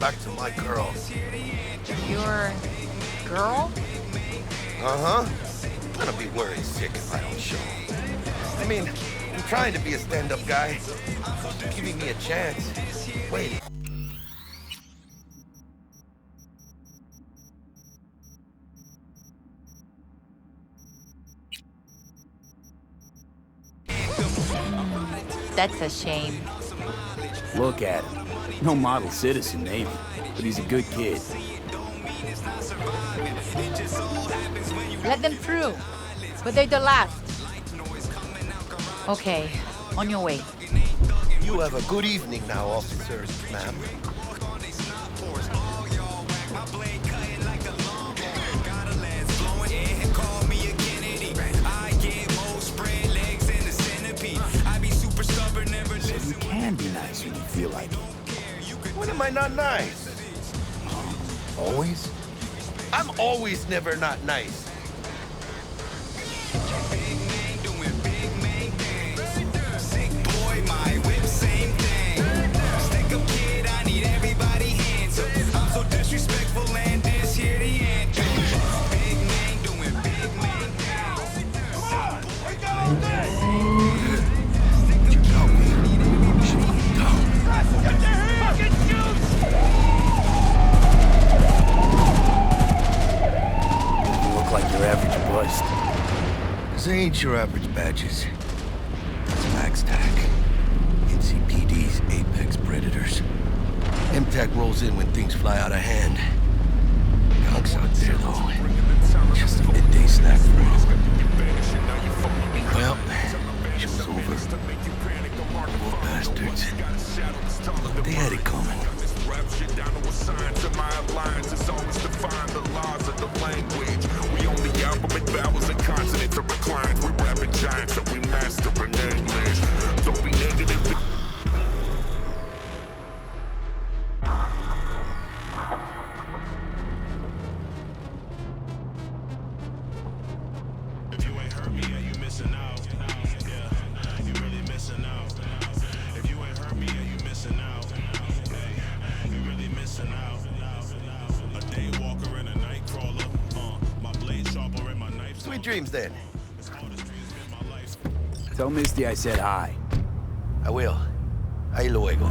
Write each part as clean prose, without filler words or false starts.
back to my girl. Your girl? Uh-huh. I'm gonna be worried sick if I don't show. I mean, I'm trying to be a stand-up guy. Just giving me a chance. Wait. That's a shame. Look at him. No model citizen, maybe, but he's a good kid. Let them through. But they're the last. Okay, on your way. You have a good evening now, officer, ma'am. So you can be nice when you feel like it. When am I not nice? Always? I'm always never not nice. You look like your average bust. This ain't your average badges. It's Max TAC. NCPD's apex predators. MTAC rolls in when things fly out of hand. Gunks out there, though. Just a midday snack for him. Well, show's over. Poor bastards. They had it coming. If you ain't heard me, yeah, you missing out. Yeah, you really missing out. If you ain't heard me, yeah, you missing out. Hey, you really missing out. A day walker and a night crawler. My blade sharper and my knife. Sweet dreams, then. Tell Misty I said hi. I will. Ahí luego.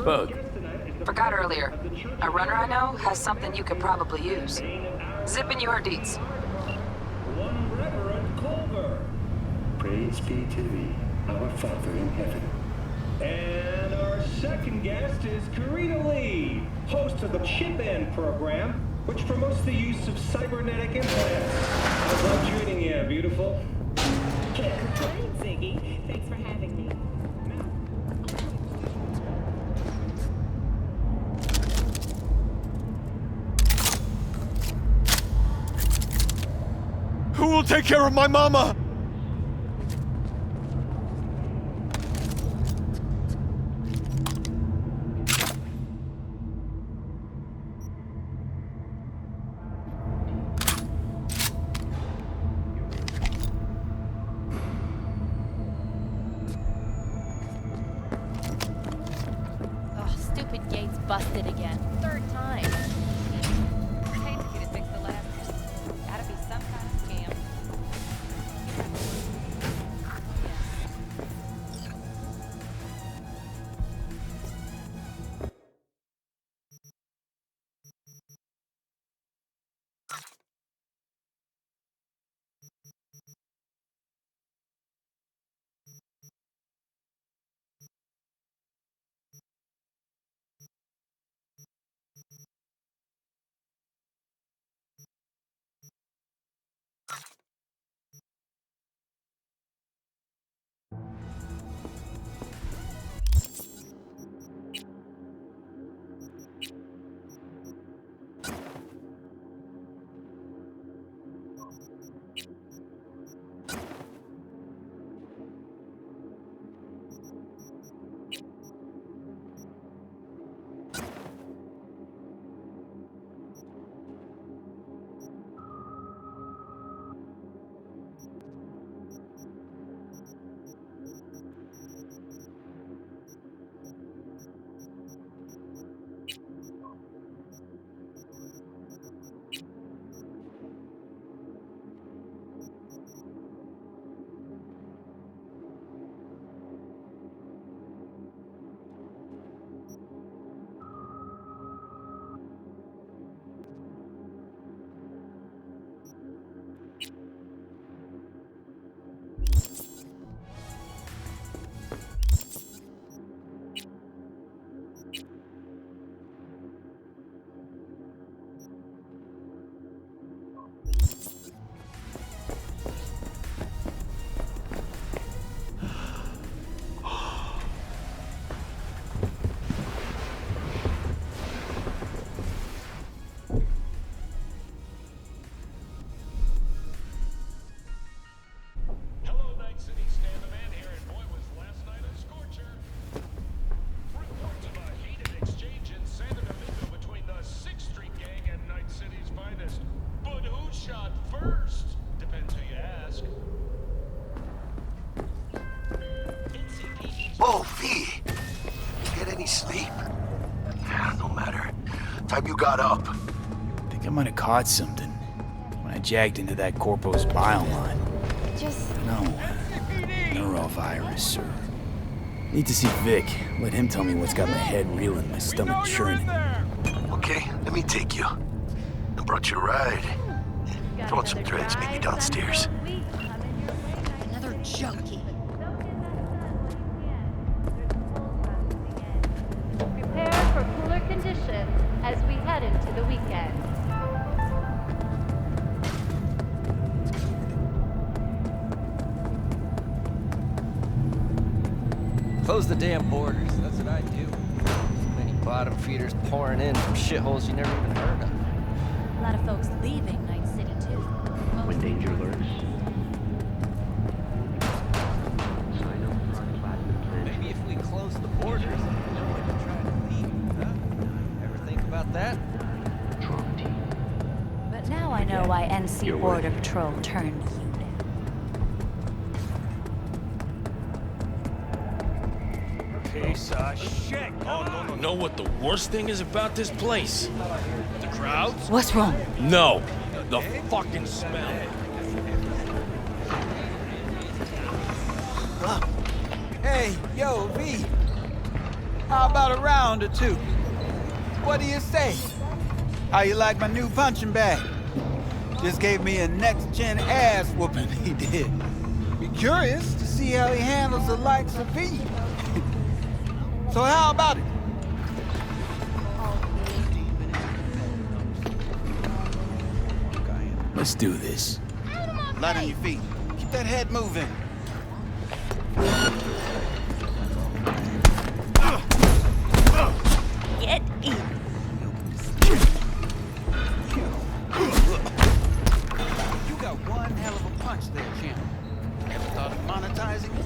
Bug. Forgot earlier. A runner I know has something you could probably use. Zip in your deets. One Reverend Culver. Praise be to thee, our Father in heaven. And our second guest is Karina Lee, host of the Chip In program, which promotes the use of cybernetic implants. I love treating you, beautiful. Can't complain, Ziggy. Thanks for having me. Who will take care of my mama? Ugh, stupid gate's busted again. Third time. Oh, V! Get any sleep? No matter. Time you got up. I think I might have caught something when I jagged into that Corpo's bile line. Just No, neurovirus, or... Need to see Vic. Let him tell me what's got my head reeling, my stomach churning. Okay, let me take you. I brought you a ride. Throwing some threads, meet me downstairs. another junkie. Prepare for cooler conditions as we head into the weekend. Close the damn borders. That's what I do. So many bottom feeders pouring in from shitholes you never even heard of. A lot of folks leaving Night City too. When danger lurks, sign up for our platinum plan. Maybe if we close the borders, no one would try to leave, huh? Ever think about that? Trump team. But now I know why NC You're Border right. Patrol turned you down. Piece of shit. Oh, no. Know what the worst thing is about this place? The crowds? What's wrong? No. The fucking smell. Hey, yo, V. How about a round or two? What do you say? How you like my new punching bag? Just gave me a next-gen ass whooping, he did. Be curious to see how he handles the likes of V. So how about it? Let's do this. Light on your feet. Keep that head moving. Get in. You got one hell of a punch there, champ. Ever thought of monetizing it?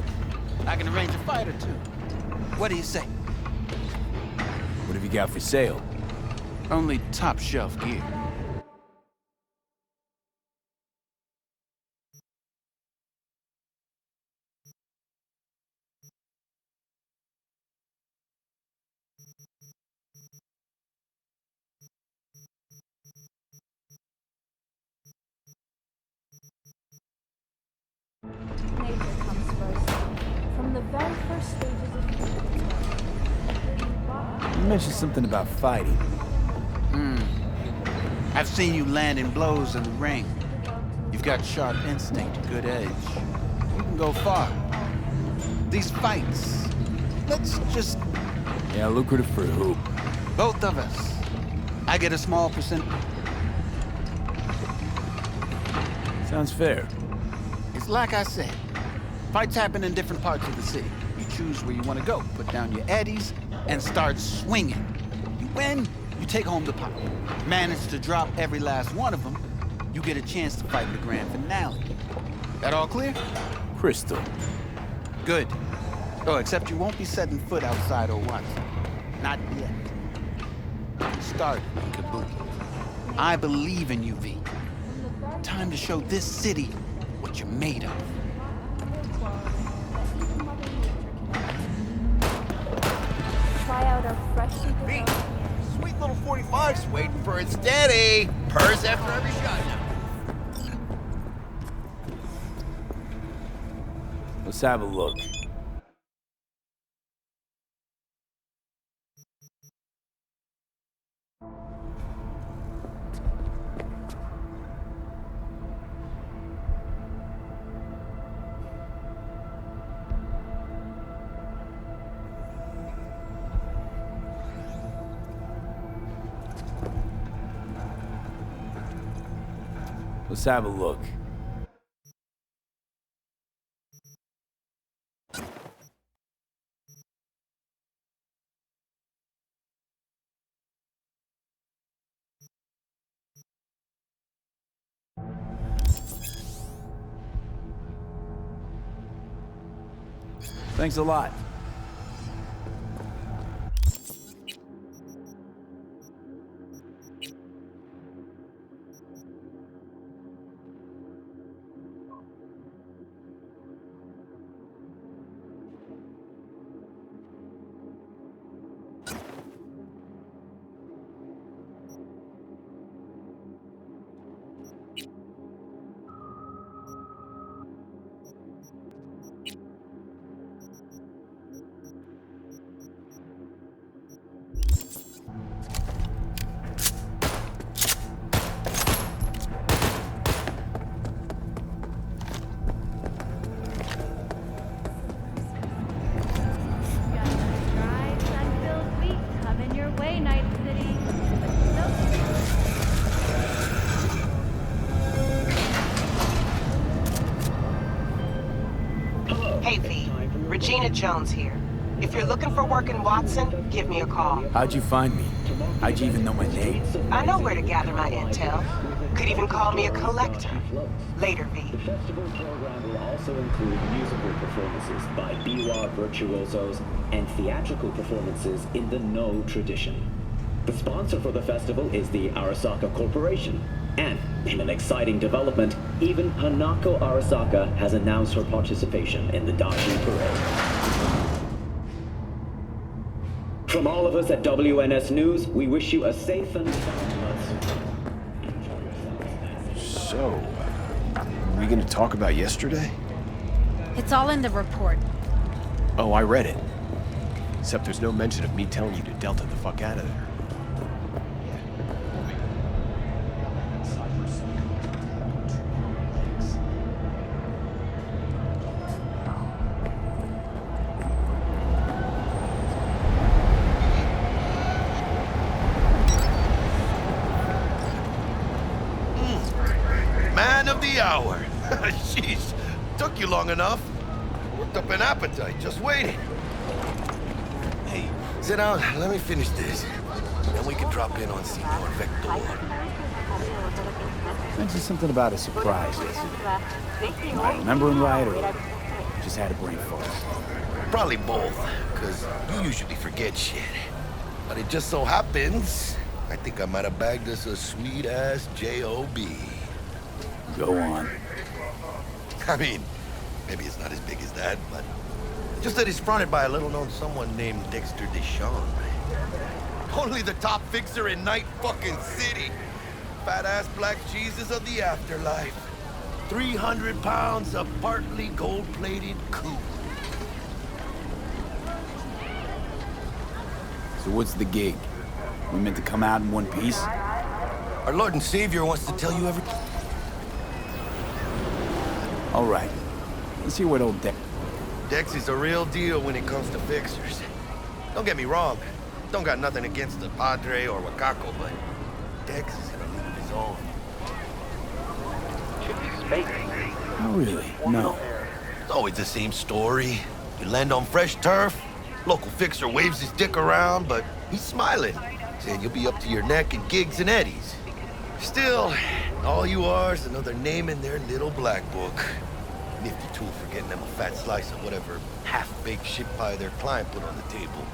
I can arrange a fight or two. What do you say? What have you got for sale? Only top shelf gear. Nature comes first. From the very first stages of You mentioned something about fighting. I've seen you landing blows in the ring. You've got sharp instinct, good edge. You can go far. These fights, let's just... Yeah, lucrative for who? Both of us. I get a small percent. Sounds fair. It's like I said. Fights happen in different parts of the city. You choose where you want to go, put down your eddies, and start swinging. You win, you take home the pot. Manage to drop every last one of them, you get a chance to fight in the grand finale. That all clear? Crystal. Good. Oh, except you won't be setting foot outside Owatsu. Not yet. Start, Kabuki. I believe in you, V. Time to show this city what you're made of. Try out our freshly developed... Sweet little 45's waiting for its daddy. Purrs after every shot now. Let's have a look. Let's have a look. Thanks a lot. Jones here. If you're looking for work in Watson, give me a call. How'd you find me? How'd you even know my name? I know where to gather my intel. Could even call me a collector. Later, V. The festival program will also include musical performances by biwa virtuosos and theatrical performances in the No tradition. The sponsor for the festival is the Arasaka Corporation. And, in an exciting development, even Hanako Arasaka has announced her participation in the Dashi Parade. From all of us at WNS News, we wish you a safe and sound month. So, are we gonna talk about yesterday? It's all in the report. Oh, I read it. Except there's no mention of me telling you to Delta the fuck out of there. Man of the hour. Jeez, took you long enough. Worked up an appetite, just waiting. Hey, sit down, let me finish this. Then we can drop in on Senor Vector. Mentioned something about a surprise yesterday. Am I remembering right, or just had a brain fart? Probably both, because you usually forget shit. But it just so happens, I think I might have bagged us a sweet-ass J.O.B. Go on. I mean, maybe it's not as big as that, but just that he's fronted by a little-known someone named Dexter Deshawn. Only the top fixer in Night fucking City. Fat-ass black Jesus of the afterlife. 300 pounds of partly gold-plated coup. So what's the gig? We meant to come out in one piece? Our Lord and Savior wants to tell you everything. All right. Let's hear what old Dex is a real deal when it comes to fixers. Don't get me wrong. Don't got nothing against the Padre or Wakako, but Dex is in a league of his own. Oh, really? No. It's always the same story. You land on fresh turf, local fixer waves his dick around, but he's smiling, saying you'll be up to your neck in gigs and eddies. Still, all you are is another name in their little black book. Nifty tool for getting them a fat slice of whatever half-baked shit pie their client put on the table.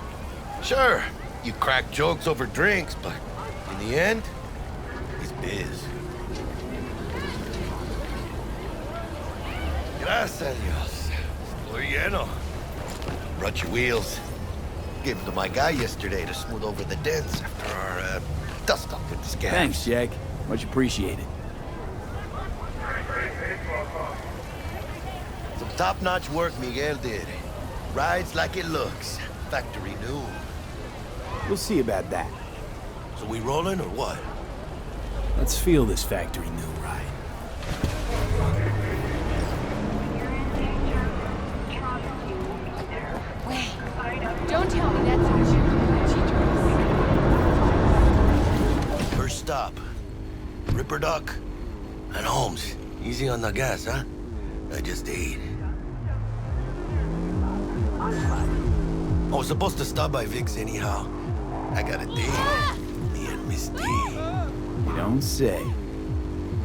Sure, you crack jokes over drinks, but in the end, it's biz. Gracias a Dios. Estoy lleno. Brought your wheels. Gave them to my guy yesterday to smooth over the dents after our dust-up with the scabs. Thanks, Jack. Much appreciated. Some top-notch work Miguel did. Rides like it looks. Factory new. We'll see about that. So we rolling or what? Let's feel this factory new ride. Wait, don't tell me that's how she drives. First stop. Ripper Duck and Holmes. Easy on the gas, huh? I just ate. I was supposed to stop by Vic's anyhow. I got a date. Me and Miss D. You don't say.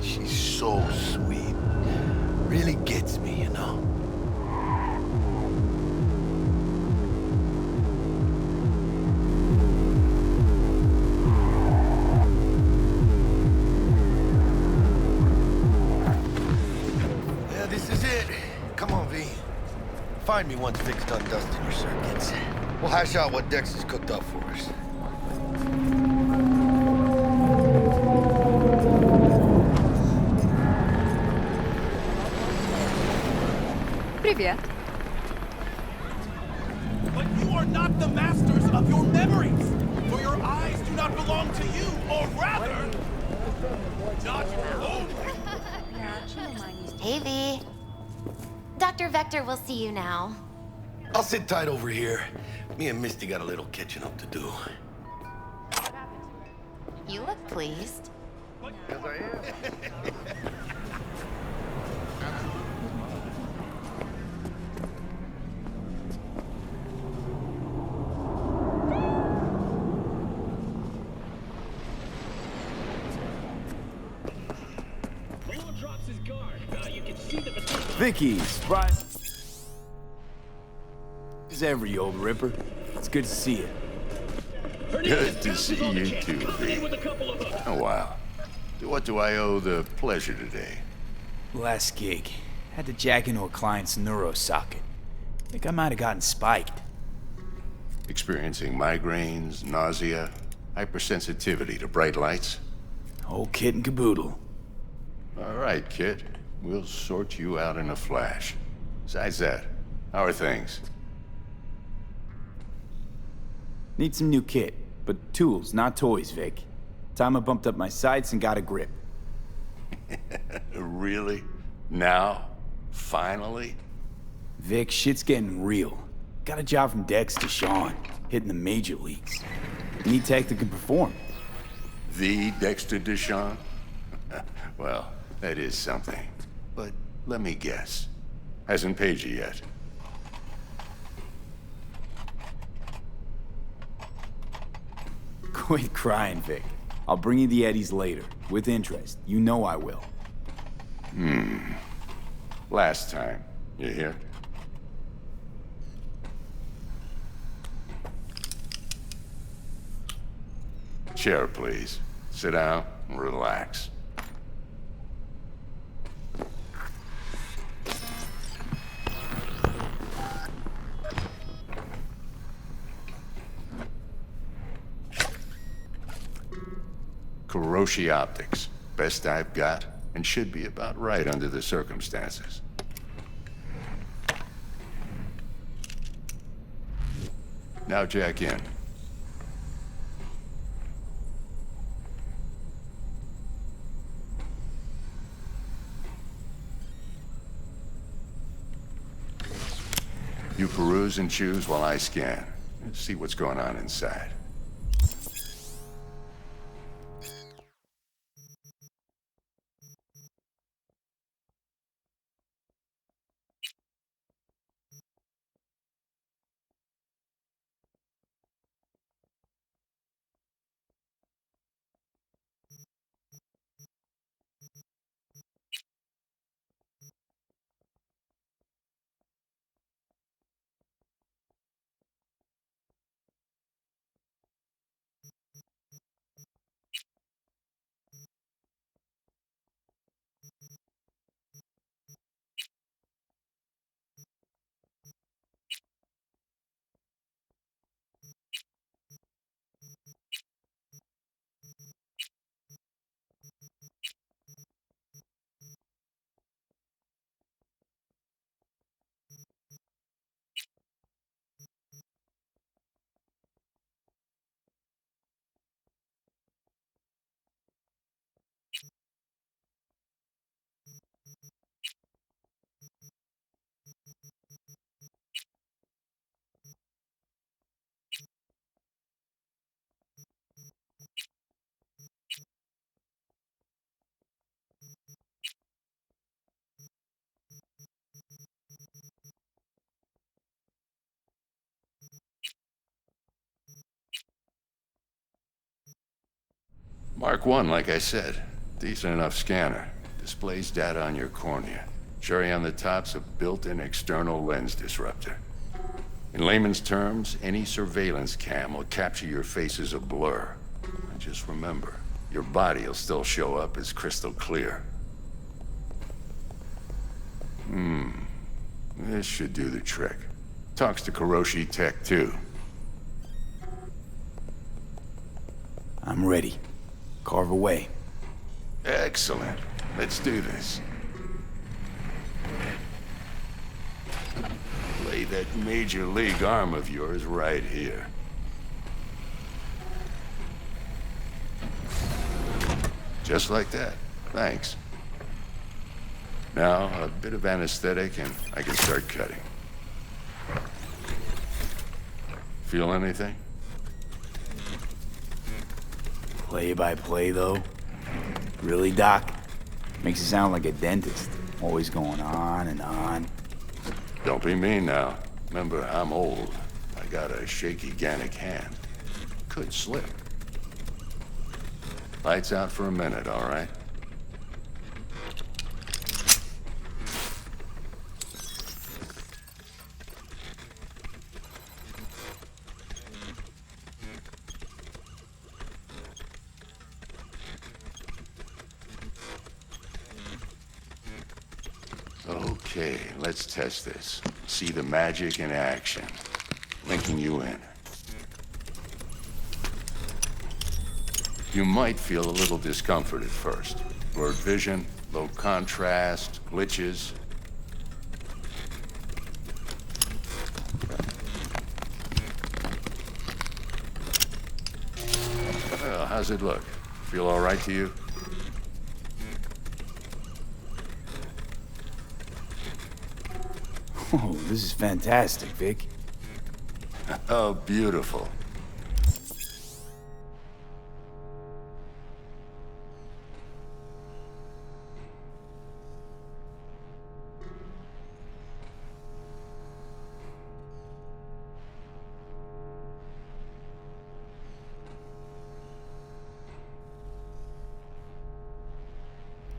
She's so sweet. Really gets me, you know? Yeah, this is it. Come on, V. Find me once Vic's done dusting your circuits. We'll hash out what Dex has cooked up for us. Привет. But you are not the masters of your memories, for your eyes do not belong to you, or rather, not only. Hey, V. Dr. Vector will see you now. I'll sit tight over here. Me and Misty got a little catching up to do. You look pleased. Because I am. Vicky's, right? As every old ripper. It's good to see you. Good to see you too, V. Oh, wow. What do I owe the pleasure today? Last gig. Had to jack into a client's neuro socket. Think I might have gotten spiked. Experiencing migraines, nausea, hypersensitivity to bright lights? Whole kit and caboodle. All right, kid. We'll sort you out in a flash. Besides that, how are things? Need some new kit, but tools, not toys, Vic. Time I bumped up my sights and got a grip. Really? Now? Finally? Vic, shit's getting real. Got a job from Dex to Sean, hitting the major leagues. Need tech that can perform. The Dexter Deshawn? Well, that is something. But let me guess. Hasn't paid you yet. Quit crying, Vic. I'll bring you the eddies later, with interest. You know I will. Last time. You hear? Chair, please. Sit down and relax. Kuroshi Optics. Best I've got, and should be about right under the circumstances. Now jack in. You peruse and choose while I scan. Let's see what's going on inside. Mark 1, like I said. Decent enough scanner. Displays data on your cornea. Cherry on the top's a built-in external lens disruptor. In layman's terms, any surveillance cam will capture your face as a blur. And just remember, your body will still show up as crystal clear. This should do the trick. Talks to Kuroshi Tech, too. I'm ready. Carve away. Excellent. Let's do this. Lay that major league arm of yours right here. Just like that. Thanks. Now, a bit of anesthetic and I can start cutting. Feel anything? Play by play, though? Really, Doc? Makes you sound like a dentist. Always going on and on. Don't be mean now. Remember, I'm old. I got a shaky Gannic hand. Could slip. Lights out for a minute, all right? Okay, let's test this. See the magic in action. Linking you in. You might feel a little discomfort at first. Blurred vision, low contrast, glitches. Well, how's it look? Feel all right to you? Oh, this is fantastic, Vic. Oh, beautiful.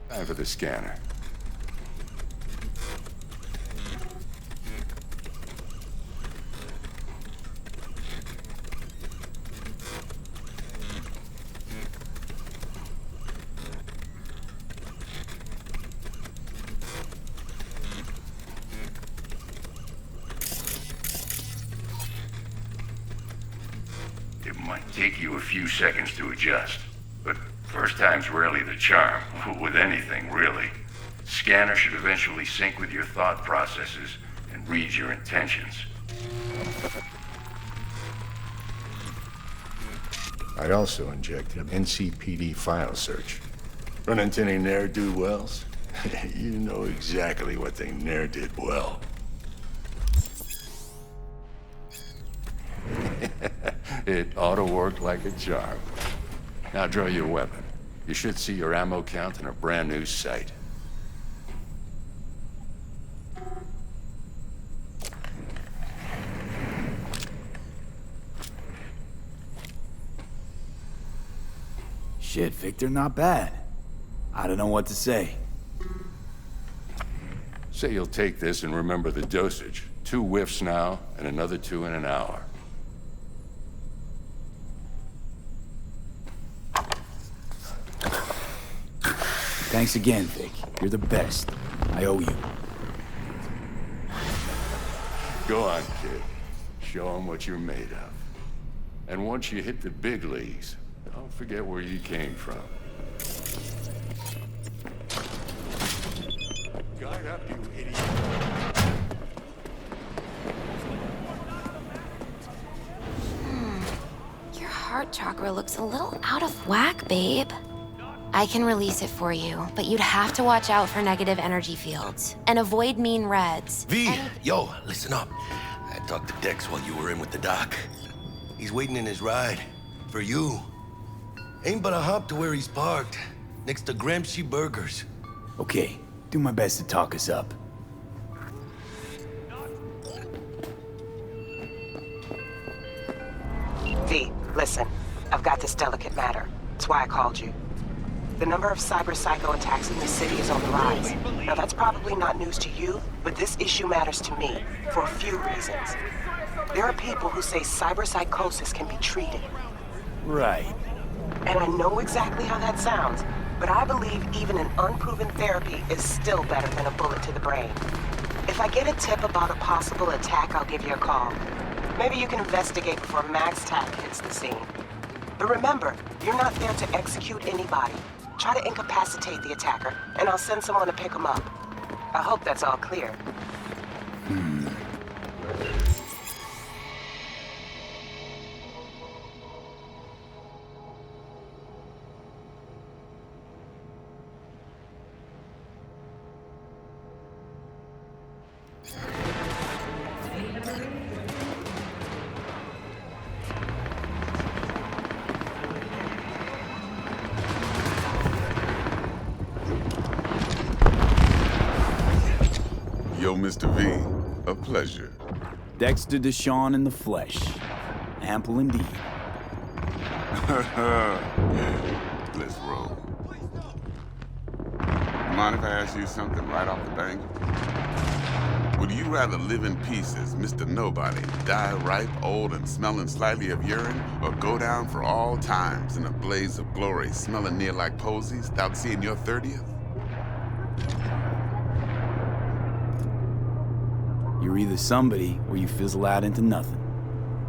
Time for the scanner. It might take you a few seconds to adjust, but first time's rarely the charm, with anything, really. Scanner should eventually sync with your thought processes and read your intentions. I also injected an NCPD file search. Run into any ne'er-do-wells? You know exactly what they ne'er did well. It ought to work like a charm. Now draw your weapon. You should see your ammo count in a brand new sight. Shit, Victor, not bad. I don't know what to say. Say you'll take this and remember the dosage. 2 whiffs now, and another 2 in an hour. Thanks again, Vic. You're the best. I owe you. Go on, kid. Show them what you're made of. And once you hit the big leagues, don't forget where you came from. Guard up, you idiot. Your heart chakra looks a little out of whack, babe. I can release it for you, but you'd have to watch out for negative energy fields and avoid mean reds. V, yo, listen up. I talked to Dex while you were in with the doc. He's waiting in his ride. For you. Ain't but a hop to where he's parked. Next to Gramsci Burgers. Okay, do my best to talk us up. V, listen. I've got this delicate matter. That's why I called you. The number of cyber-psycho attacks in the city is on the rise. Now, that's probably not news to you, but this issue matters to me for a few reasons. There are people who say cyber-psychosis can be treated. Right. And I know exactly how that sounds, but I believe even an unproven therapy is still better than a bullet to the brain. If I get a tip about a possible attack, I'll give you a call. Maybe you can investigate before MaxTac hits the scene. But remember, you're not there to execute anybody. Try to incapacitate the attacker, and I'll send someone to pick him up. I hope that's all clear. Yo, Mr. V, a pleasure. Dexter Deshawn in the flesh. Ample indeed. Let's roll. Mind if I ask you something right off the bank? Would you rather live in peace as Mr. Nobody, die ripe, old, and smelling slightly of urine, or go down for all times in a blaze of glory, smelling near like posies, without seeing your 30th? You're either somebody or you fizzle out into nothing.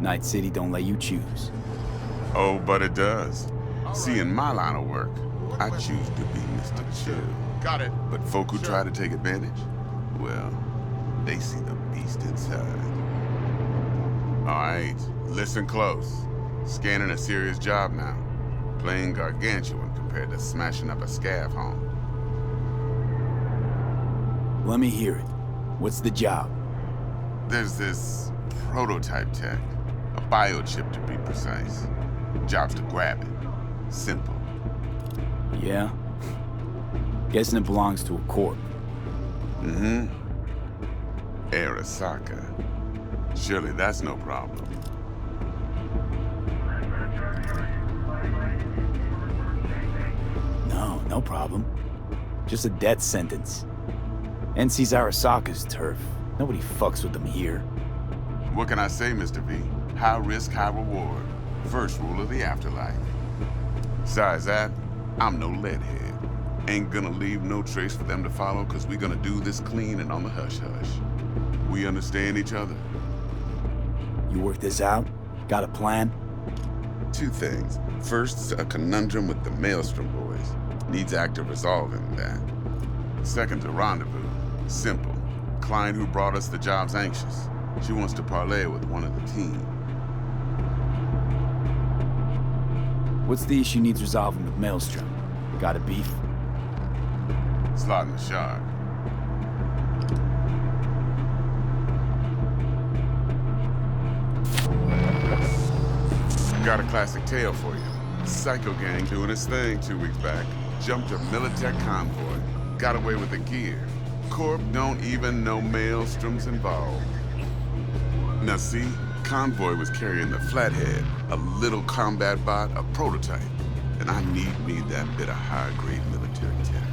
Night City don't let you choose. Oh, but it does. See, in my line of work, I choose to be Mr. Chill. Got it. But folk who try to take advantage, well, they see the beast inside. All right, listen close. Scanning a serious job now. Playing gargantuan compared to smashing up a scav home. Let me hear it. What's the job? There's this prototype tech. A biochip to be precise. Job's to grab it. Simple. Yeah? Guessing it belongs to a corp. Mm-hmm. Arasaka. Surely that's no problem. No problem. Just a death sentence. NC's Arasaka's turf. Nobody fucks with them here. What can I say, Mr. V? High risk, high reward. First rule of the afterlife. Besides that, I'm no leadhead. Ain't gonna leave no trace for them to follow, cause we gonna do this clean and on the hush-hush. We understand each other. You work this out? Got a plan? Two things. First, a conundrum with the Maelstrom boys. Needs active resolving that. Second, a rendezvous. Simple. Client who brought us the job's anxious. She wants to parlay with one of the team. What's the issue needs resolving with Maelstrom? Got a beef? Slotting the shark. Got a classic tale for you. Psycho gang doing its thing 2 weeks back. Jumped a Militech convoy. Got away with the gear. Corp don't even know Maelstrom's involved. Now see, convoy was carrying the Flathead, a little combat bot, a prototype. And I need me that bit of high-grade military tech.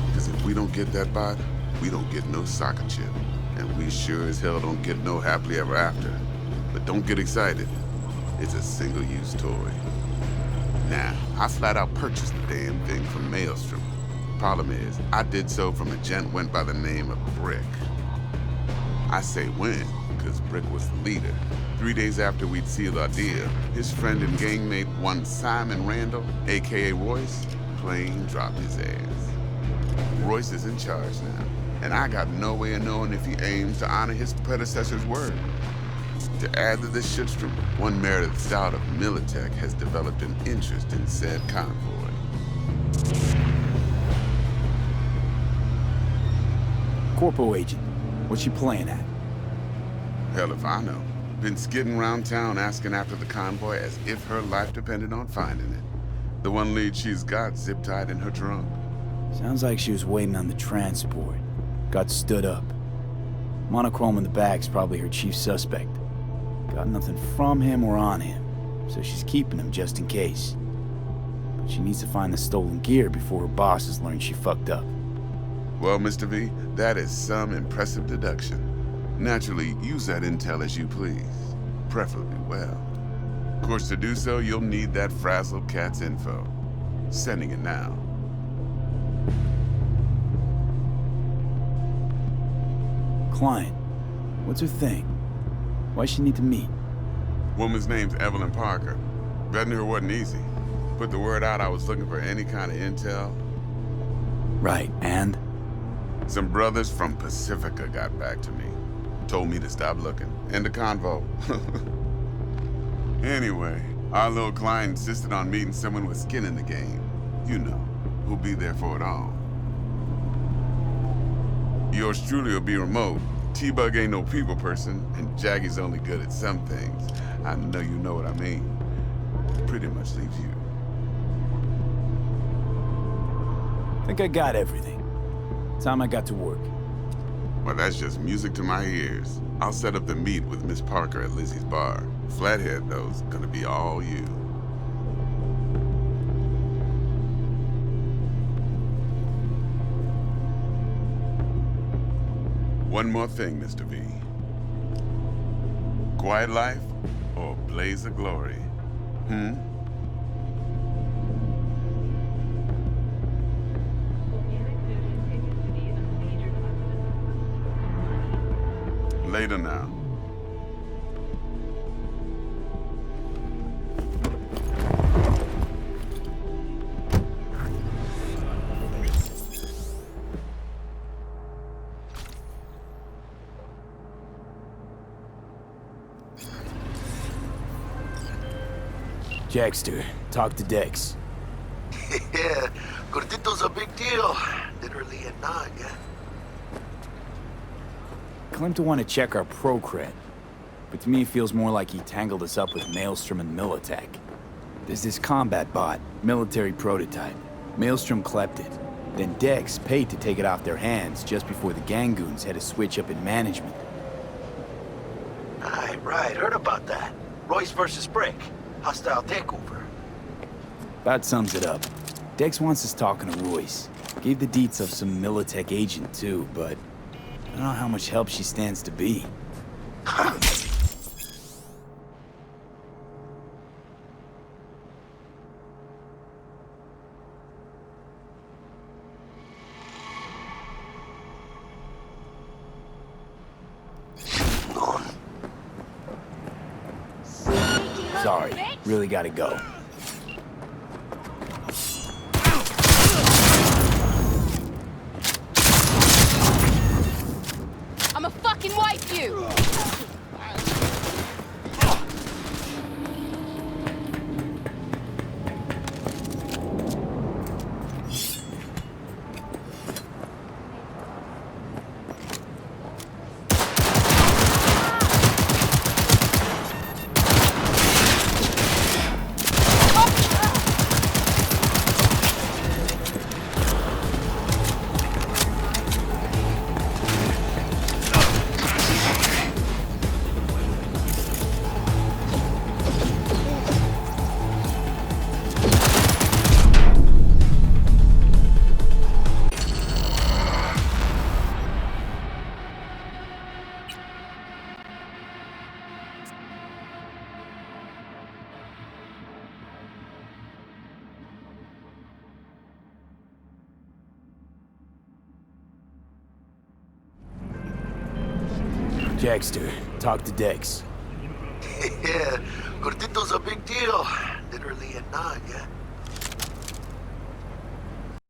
Because if we don't get that bot, we don't get no soccer chip. And we sure as hell don't get no happily ever after. But don't get excited. It's a single-use toy. Now, I flat out purchased the damn thing from Maelstrom. Problem is, I did so from a gent went by the name of Brick. I say when, because Brick was the leader. 3 days after we'd sealed our deal, his friend and gangmate, one Simon Randall, aka Royce, plain dropped his ass. Royce is in charge now, and I got no way of knowing if he aims to honor his predecessor's word. To add to this shitstorm, one Meredith Stout of Militech has developed an interest in said convoy. Corpo agent. What's she playing at? Hell if I know. Been skidding around town asking after the convoy as if her life depended on finding it. The one lead she's got zip-tied in her trunk. Sounds like she was waiting on the transport. Got stood up. Monochrome in the bag's probably her chief suspect. Got nothing from him or on him, so she's keeping him just in case. But she needs to find the stolen gear before her bosses learn she fucked up. Well, Mr. V, that is some impressive deduction. Naturally, use that intel as you please. Preferably well. Of course, to do so, you'll need that frazzled cat's info. Sending it now. Client. What's her thing? Why she need to meet? Woman's name's Evelyn Parker. Vetting her wasn't easy. Put the word out I was looking for any kind of intel. Right, and? Some brothers from Pacifica got back to me. Told me to stop looking. End of convo. Anyway, our little client insisted on meeting someone with skin in the game. You know, who'll be there for it all. Yours truly will be remote. T-Bug ain't no people person, and Jaggy's only good at some things. I know you know what I mean. Pretty much leaves you. Think I got everything. Time I got to work. Well, that's just music to my ears. I'll set up the meet with Miss Parker at Lizzie's bar. Flathead, though's gonna be all you. One more thing, Mr. V. Quiet life or blaze of glory? later now. Jackster, talk to Dex. Yeah, Gordito's a big deal. Literally and not, yeah? Claimed to want to check our pro-cred, but to me it feels more like he tangled us up with Maelstrom and Militech. There's this combat bot, military prototype. Maelstrom clept it. Then Dex paid to take it off their hands just before the Gangoons had a switch up in management. Right, heard about that. Royce versus Brick. Hostile takeover. About sums it up. Dex wants us talking to Royce. Gave the deets of some Militech agent too, but I don't know how much help she stands to be. Sorry, really gotta go. I'ma fucking wipe you! Jackster, talk to Dex. Yeah, Gordito's a big deal. Literally and not, yeah?